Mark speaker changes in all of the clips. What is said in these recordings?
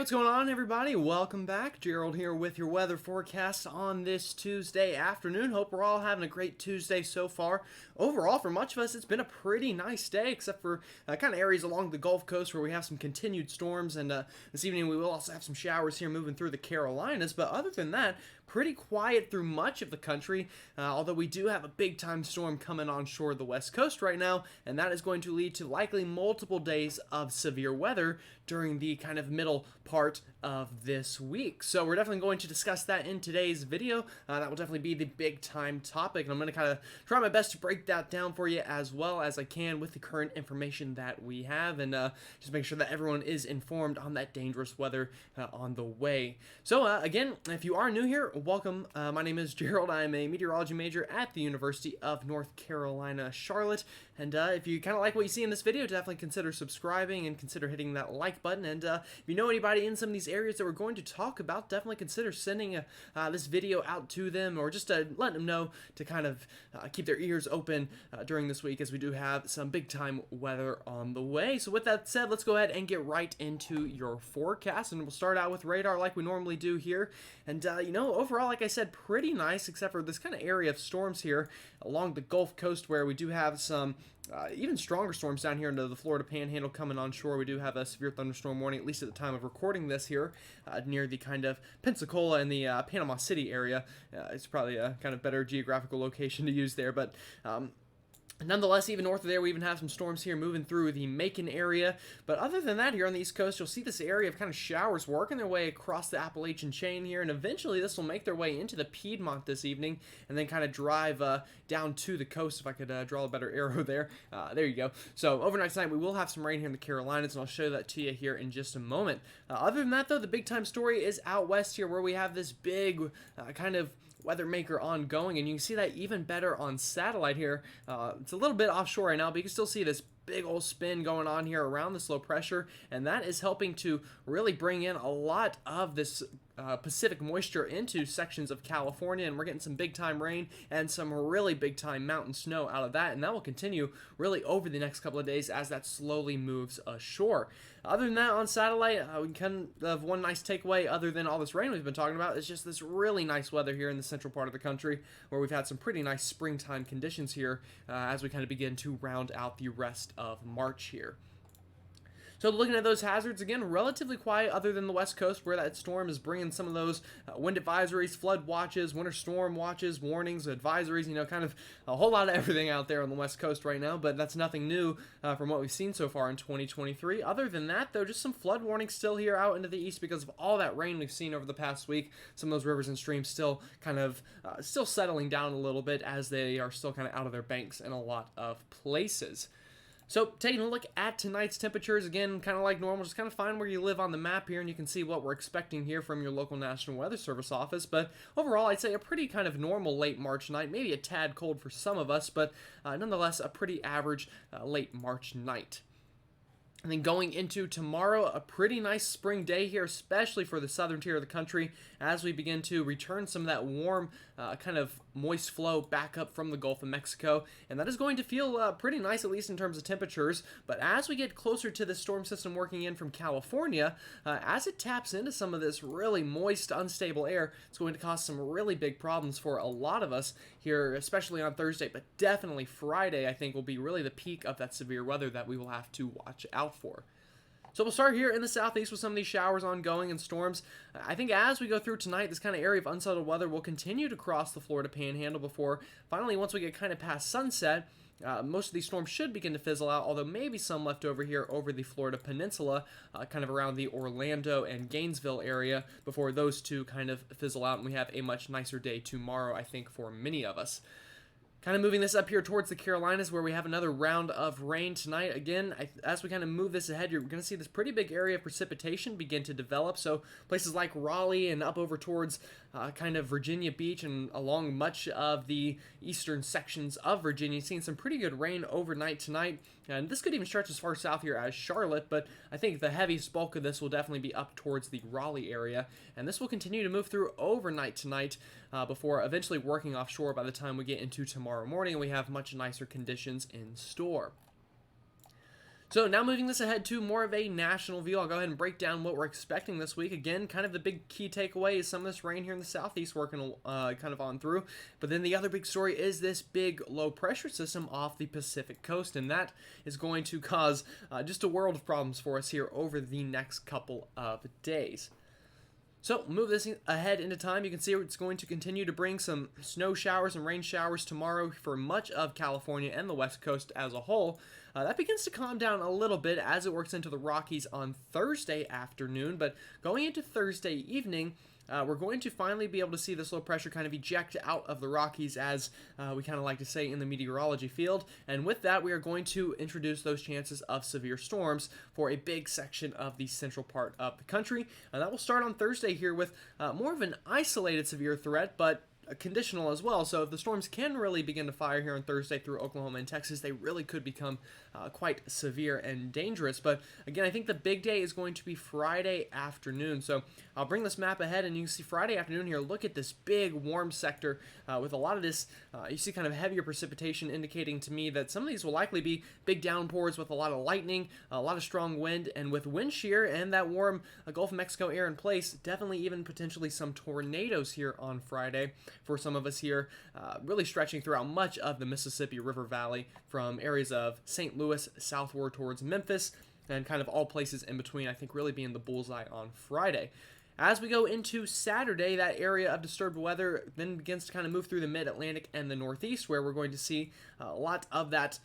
Speaker 1: What's going on, everybody? Welcome back. Gerald here with your weather forecast on this Tuesday afternoon. Hope we're all having a great Tuesday so far. Overall, for much of us, it's been a pretty nice day, except for kind of areas along the Gulf Coast where we have some continued storms, and this evening we will also have some showers here moving through the Carolinas. But other than that, pretty quiet through much of the country, although we do have a big-time storm coming on shore of the West Coast right now, and that is going to lead to likely multiple days of severe weather during the kind of middle part of this week. So we're definitely going to discuss that in today's video. That will definitely be the big-time topic, and I'm going to kind of try my best to break that down for you as well as I can with the current information that we have, and just make sure that everyone is informed on that dangerous weather on the way. So again, if you are new here, welcome. My name is Gerald. I'm a meteorology major at the University of North Carolina, Charlotte. And if you kind of like what you see in this video, definitely consider subscribing and consider hitting that like button. And if you know anybody in some of these areas that we're going to talk about, definitely consider sending this video out to them, or just letting them know to kind of keep their ears open during this week, as we do have some big time weather on the way. So with that said, let's go ahead and get right into your forecast. And we'll start out with radar like we normally do here. And you know, overall, like I said, pretty nice, except for this kind of area of storms here along the Gulf Coast, where we do have some even stronger storms down here into the Florida Panhandle coming on shore. We do have a severe thunderstorm warning, at least at the time of recording this here, near the kind of Pensacola and the Panama City area. It's probably a kind of better geographical location to use there, but nonetheless, even north of there, we even have some storms here moving through the Macon area. But other than that, here on the East Coast, you'll see this area of kind of showers working their way across the Appalachian chain here, and eventually this will make their way into the Piedmont this evening, and then kind of drive down to the coast. If I could draw a better arrow there. There you go. So overnight tonight, we will have some rain here in the Carolinas, and I'll show that to you here in just a moment. Other than that, though, the big time story is out west here, where we have this big kind of weather maker ongoing, and you can see that even better on satellite here. It's a little bit offshore right now, but you can still see this big old spin going on here around this low pressure, and that is helping to really bring in a lot of this Pacific moisture into sections of California, and we're getting some big time rain and some really big time mountain snow out of that, and that will continue really over the next couple of days as that slowly moves ashore. Other than that, on satellite, we kind of one nice takeaway, other than all this rain we've been talking about, is just this really nice weather here in the central part of the country, where we've had some pretty nice springtime conditions here as we kind of begin to round out the rest of March here. So looking at those hazards, again, relatively quiet other than the West Coast, where that storm is bringing some of those wind advisories, flood watches, winter storm watches, warnings, advisories, you know, kind of a whole lot of everything out there on the West Coast right now, but that's nothing new from what we've seen so far in 2023. Other than that, though, just some flood warnings still here out into the east because of all that rain we've seen over the past week. Some of those rivers and streams still kind of still settling down a little bit as they are still kind of out of their banks in a lot of places. So taking a look at tonight's temperatures, again, kind of like normal, just kind of find where you live on the map here, and you can see what we're expecting here from your local National Weather Service office. But overall, I'd say a pretty kind of normal late March night, maybe a tad cold for some of us, but nonetheless a pretty average late March night. And then going into tomorrow, a pretty nice spring day here, especially for the southern tier of the country, as we begin to return some of that warm, kind of moist flow back up from the Gulf of Mexico. And that is going to feel pretty nice, at least in terms of temperatures. But as we get closer to the storm system working in from California, as it taps into some of this really moist, unstable air, it's going to cause some really big problems for a lot of us here, especially on Thursday, but definitely Friday, I think, will be really the peak of that severe weather that we will have to watch out for. So we'll start here in the southeast with some of these showers ongoing and storms. I think as we go through tonight, this kind of area of unsettled weather will continue to cross the Florida Panhandle before finally, once we get kind of past sunset, most of these storms should begin to fizzle out, although maybe some left over here over the Florida Peninsula, kind of around the Orlando and Gainesville area, before those two kind of fizzle out and we have a much nicer day tomorrow, I think, for many of us. Kind of moving this up here towards the Carolinas, where we have another round of rain tonight. Again, as we kind of move this ahead, you're going to see this pretty big area of precipitation begin to develop. So places like Raleigh and up over towards kind of Virginia Beach and along much of the eastern sections of Virginia, seeing some pretty good rain overnight tonight. And this could even stretch as far south here as Charlotte, but I think the heaviest bulk of this will definitely be up towards the Raleigh area. And this will continue to move through overnight tonight before eventually working offshore by the time we get into tomorrow morning, and we have much nicer conditions in store. So now moving this ahead to more of a national view, I'll go ahead and break down what we're expecting this week. Again, kind of the big key takeaway is some of this rain here in the southeast working kind of on through. But then the other big story is this big low pressure system off the Pacific coast, and that is going to cause just a world of problems for us here over the next couple of days. So move this ahead into time. You can see it's going to continue to bring some snow showers and rain showers tomorrow for much of California and the West Coast as a whole. That begins to calm down a little bit as it works into the Rockies on Thursday afternoon, but going into Thursday evening, we're going to finally be able to see this low pressure kind of eject out of the Rockies, as we kind of like to say in the meteorology field. And with that, we are going to introduce those chances of severe storms for a big section of the central part of the country. And that will start on Thursday here with more of an isolated severe threat, but conditional as well. So if the storms can really begin to fire here on Thursday through Oklahoma and Texas, they really could become quite severe and dangerous. But again, I think the big day is going to be Friday afternoon. So I'll bring this map ahead, and you can see Friday afternoon here. Look at this big warm sector with a lot of this, you see kind of heavier precipitation, indicating to me that some of these will likely be big downpours with a lot of lightning, a lot of strong wind, and with wind shear and that warm Gulf of Mexico air in place, definitely even potentially some tornadoes here on Friday for some of us here, really stretching throughout much of the Mississippi River Valley from areas of St. Louis southward towards Memphis and kind of all places in between, I think really being the bullseye on Friday. As we go into Saturday, that area of disturbed weather then begins to kind of move through the mid-Atlantic and the Northeast, where we're going to see a lot of that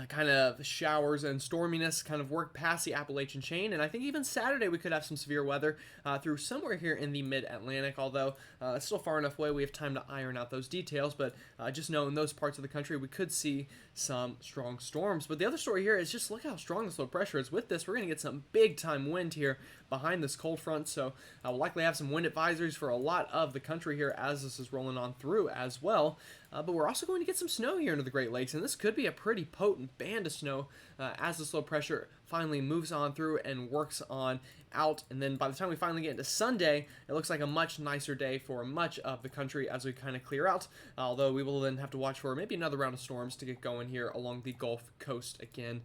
Speaker 1: kind of showers and storminess kind of work past the Appalachian chain. And I think even Saturday we could have some severe weather through somewhere here in the mid-Atlantic, although it's still far enough away we have time to iron out those details. But just know in those parts of the country we could see some strong storms. But the other story here is just look how strong this low pressure is. With this, we're going to get some big time wind here behind this cold front, so we'll likely have some wind advisories for a lot of the country here as this is rolling on through as well. But we're also going to get some snow here into the Great Lakes, and this could be a pretty potent band of snow as this low pressure finally moves on through and works on out. And then by the time we finally get into Sunday, it looks like a much nicer day for much of the country as we kind of clear out, although we will then have to watch for maybe another round of storms to get going here along the Gulf Coast again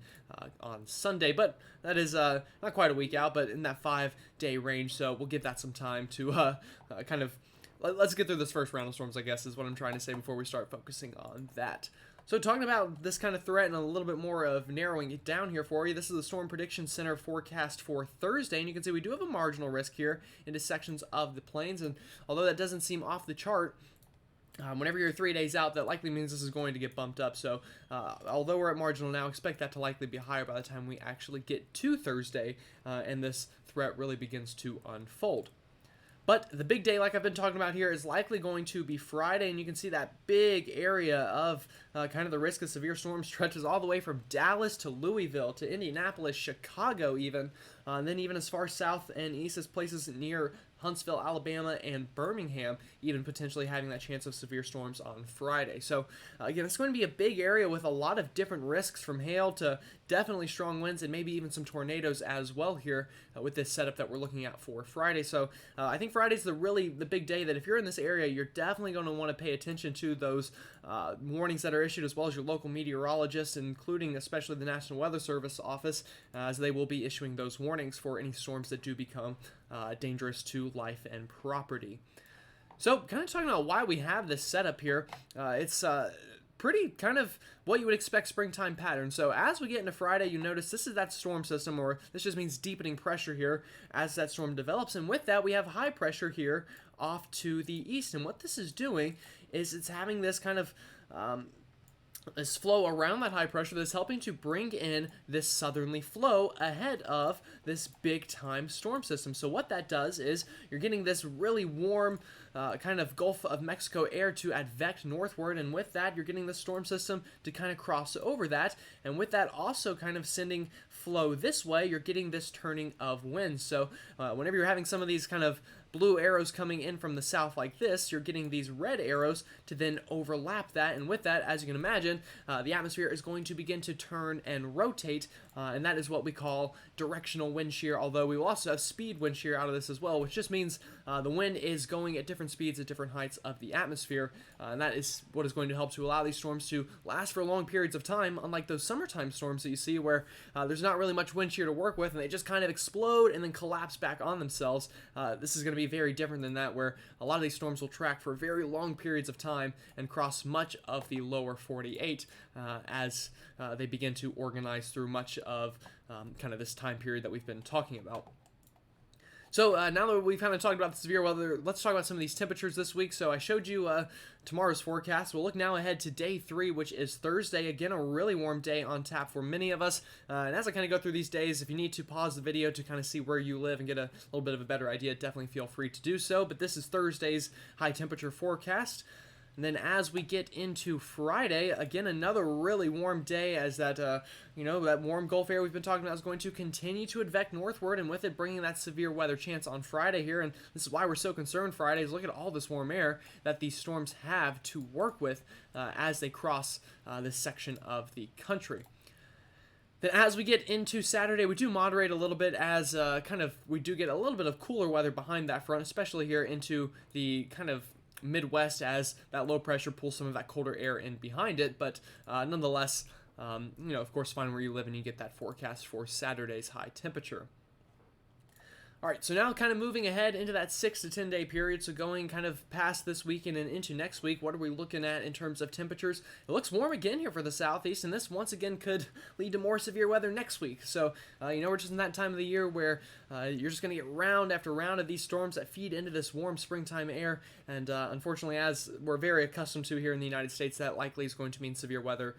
Speaker 1: on Sunday. But that is not quite a week out, but in that 5-day range, so we'll give that some time to kind of let's get through this first round of storms, I guess, is what I'm trying to say before we start focusing on that. So talking about this kind of threat and a little bit more of narrowing it down here for you, this is the Storm Prediction Center forecast for Thursday, and you can see we do have a marginal risk here into sections of the plains, and although that doesn't seem off the chart, whenever you're 3 days out, that likely means this is going to get bumped up. So although we're at marginal now, expect that to likely be higher by the time we actually get to Thursday and this threat really begins to unfold. But the big day, like I've been talking about here, is likely going to be Friday, and you can see that big area of kind of the risk of severe storms stretches all the way from Dallas to Louisville to Indianapolis, Chicago even, and then even as far south and east as places near Huntsville, Alabama, and Birmingham, even potentially having that chance of severe storms on Friday. So, again, it's going to be a big area with a lot of different risks, from hail to definitely strong winds and maybe even some tornadoes as well here with this setup that we're looking at for Friday. So, I think Friday's the big day that if you're in this area, you're definitely going to want to pay attention to those warnings that are issued, as well as your local meteorologists, including especially the National Weather Service office, as they will be issuing those warnings for any storms that do become dangerous to life and property. So kind of talking about why we have this setup here, it's pretty kind of what you would expect springtime pattern. So as we get into Friday, you notice this is that storm system, or this just means deepening pressure here as that storm develops. And with that, we have high pressure here off to the east. And what this is doing is it's having this kind of this flow around that high pressure that's helping to bring in this southerly flow ahead of this big time storm system. So what that does is you're getting this really warm kind of Gulf of Mexico air to advect northward, and with that you're getting the storm system to kind of cross over that, and with that also kind of sending flow this way, you're getting this turning of winds. So whenever you're having some of these kind of blue arrows coming in from the south like this, you're getting these red arrows to then overlap that, and with that, as you can imagine, the atmosphere is going to begin to turn and rotate, and that is what we call directional wind shear, although we will also have speed wind shear out of this as well, which just means the wind is going at different different speeds at different heights of the atmosphere, and that is what is going to help to allow these storms to last for long periods of time, unlike those summertime storms that you see where there's not really much wind shear to work with and they just kind of explode and then collapse back on themselves. This is going to be very different than that, where a lot of these storms will track for very long periods of time and cross much of the lower 48 as they begin to organize through much of kind of this time period that we've been talking about. So now that we've kind of talked about the severe weather, let's talk about some of these temperatures this week. So I showed you tomorrow's forecast. We'll look now ahead to day 3, which is Thursday. Again, a really warm day on tap for many of us. And as I kind of go through these days, if you need to pause the video to kind of see where you live and get a little bit of a better idea, definitely feel free to do so. But this is Thursday's high temperature forecast. And then as we get into Friday, again, another really warm day, as that, that warm Gulf air we've been talking about is going to continue to advect northward, and with it bringing that severe weather chance on Friday here. And this is why we're so concerned Friday, is look at all this warm air that these storms have to work with as they cross this section of the country. Then as we get into Saturday, we do moderate a little bit as we do get a little bit of cooler weather behind that front, especially here into the kind of Midwest, as that low pressure pulls some of that colder air in behind it. But nonetheless, of course, find where you live and you get that forecast for Saturday's high temperature. All right, so now kind of moving ahead into that 6 to 10 day period, so going kind of past this weekend and into next week, what are we looking at in terms of temperatures? It looks warm again here for the southeast, and this once again could lead to more severe weather next week. So, we're just in that time of the year where you're just going to get round after round of these storms that feed into this warm springtime air, and unfortunately, as we're very accustomed to here in the United States, that likely is going to mean severe weather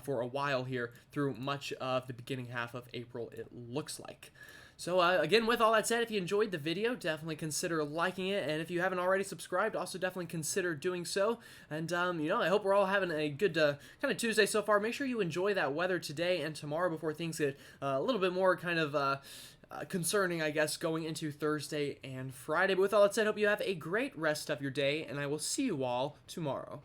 Speaker 1: for a while here through much of the beginning half of April, it looks like. So again, with all that said, if you enjoyed the video, definitely consider liking it, and if you haven't already subscribed, also definitely consider doing so. And I hope we're all having a good kind of Tuesday so far. Make sure you enjoy that weather today and tomorrow before things get a little bit more kind of concerning, I guess, going into Thursday and Friday. But with all that said, hope you have a great rest of your day, and I will see you all tomorrow.